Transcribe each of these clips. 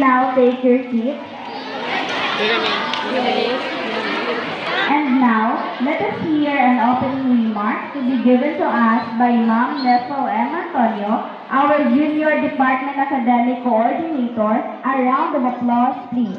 now take your seat. And now, let us hear an opening remark to be given to us by Ma'am Nefo M. Antonio, our Junior Department Academic Coordinator. A round of applause, please.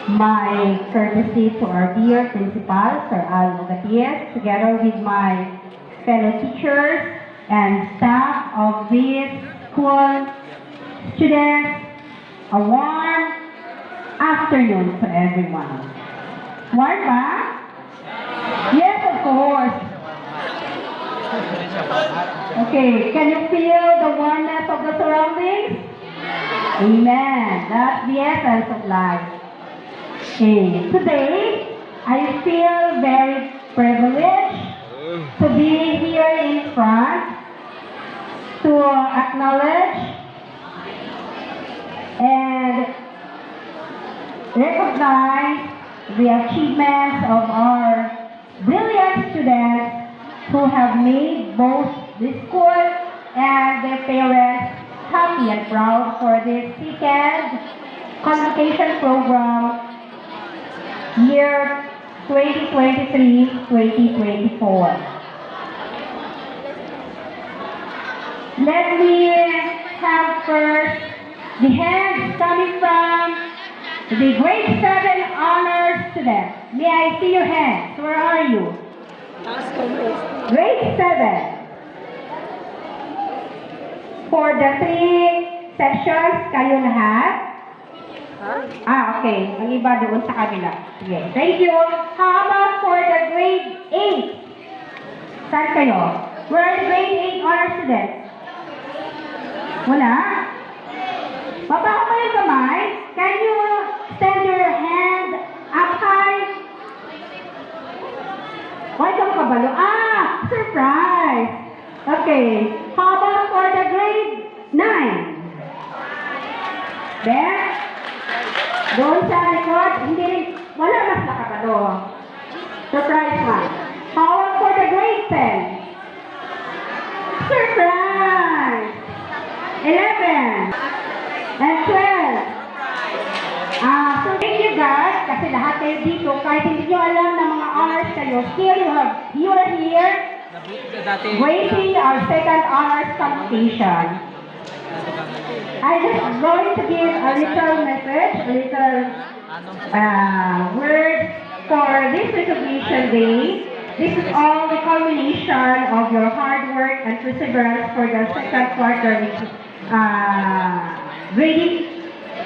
My courtesy to our dear principal, Sir Al Gatias, together with my fellow teachers and staff of this school, students, a warm afternoon to everyone. Warm ba? Yes, of course. Okay, can you feel the warmness of the surroundings? Amen. That's the essence of life. Okay, today, I feel very privileged to be here in front to acknowledge and recognize the achievements of our brilliant students who have made both the school and their parents happy and proud for this second convocation program year 2023-2024. Let me have first the hands coming from the grade 7 honors student. May I see your hands? Where are you? Grade 7. For the 3 sections, kayo lahat? Okay. Ang iba doon sa kabila. Sige. Thank you. How about for the grade 8? Saan kayo? Where are the grade 8 honor students? Wala? Baba ko yung kamay. Can you extend your hand up high? Why kang kabalo? Surprise! Okay. How about for the grade 9? There? Doon sa likod, hindi, wala mas nakakalo. Surprise man. How about for the grade 10? Surprise! 11 and 12. So thank you guys, kasi lahat kayo dito, kahit hindi nyo alam na mga honors kayo, still you are here waiting our second honors convocation. I'm just going to give a little message, a little word for this recognition day. This is all the culmination of your hard work and perseverance for the second quarter grading.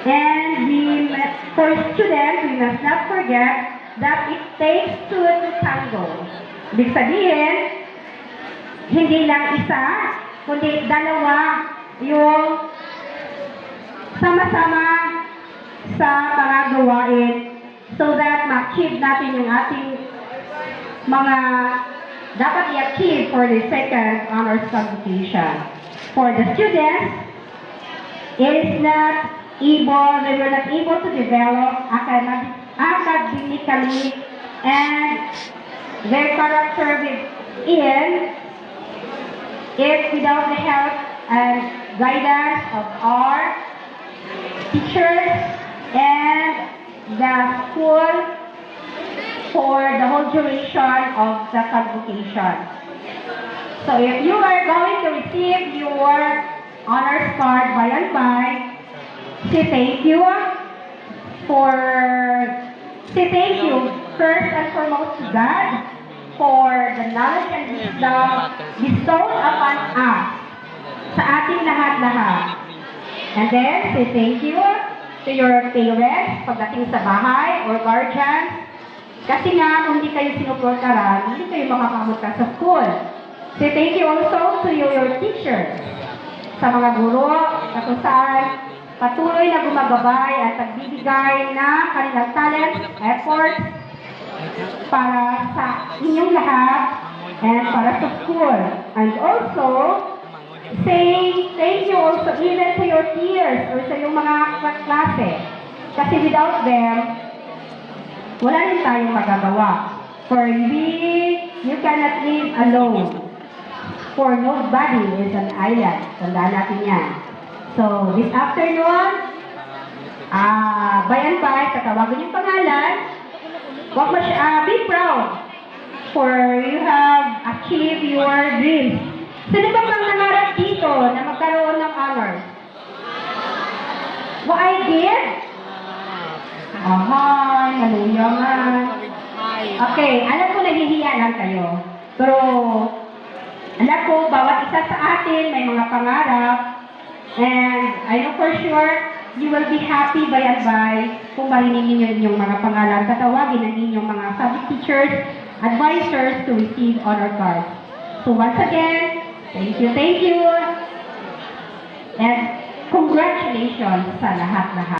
And for students, we must not forget that it takes two to tango. Ibig sabihin, hindi lang isa, kundi dalawa yung sama-sama sa mga gawain so that ma-achieve natin yung ating mga dapat i-achieve for the second honors convocation. For the students, they were not able to develop academically and their character within if without the help and guidance of our teachers and the school for the whole duration of the convocation. So if you are going to receive your honors card by and by, say thank you first and foremost to God for the knowledge and wisdom bestowed upon us sa ating lahat-lahat. And then, say thank you to your parents pagdating sa bahay or guardians. Kasi nga, kung hindi kayo sinuportaran, hindi kayo makakamot sa school. Say thank you also to your teachers, sa mga guro na kung saan patuloy na gumagabay at nagbibigay ng kanilang talent, effort para sa inyong lahat and para sa school. And also, say thank you also even to your peers or sa iyong mga klase. Kasi without them, wala rin tayong magagawa. For you cannot live alone. For nobody is an island. Tandaan natin yan. So, this afternoon, by and by, tatawagan yung pangalan. Be proud for you have achieved your dreams. Sino ba bang nangarap dito na magkaroon ng honors? What I did? Ahay, naluyaman. Okay, alam ko nahihiya lang kayo. Pero, alam ko, bawat isa sa atin may mga pangarap. And I know for sure, you will be happy by and by kung marinig ninyo yung mga pangalan. Tatawagin ng inyong mga subject teachers, advisors to receive honor cards. So once again, thank you. And congratulations sa lahat-lahat.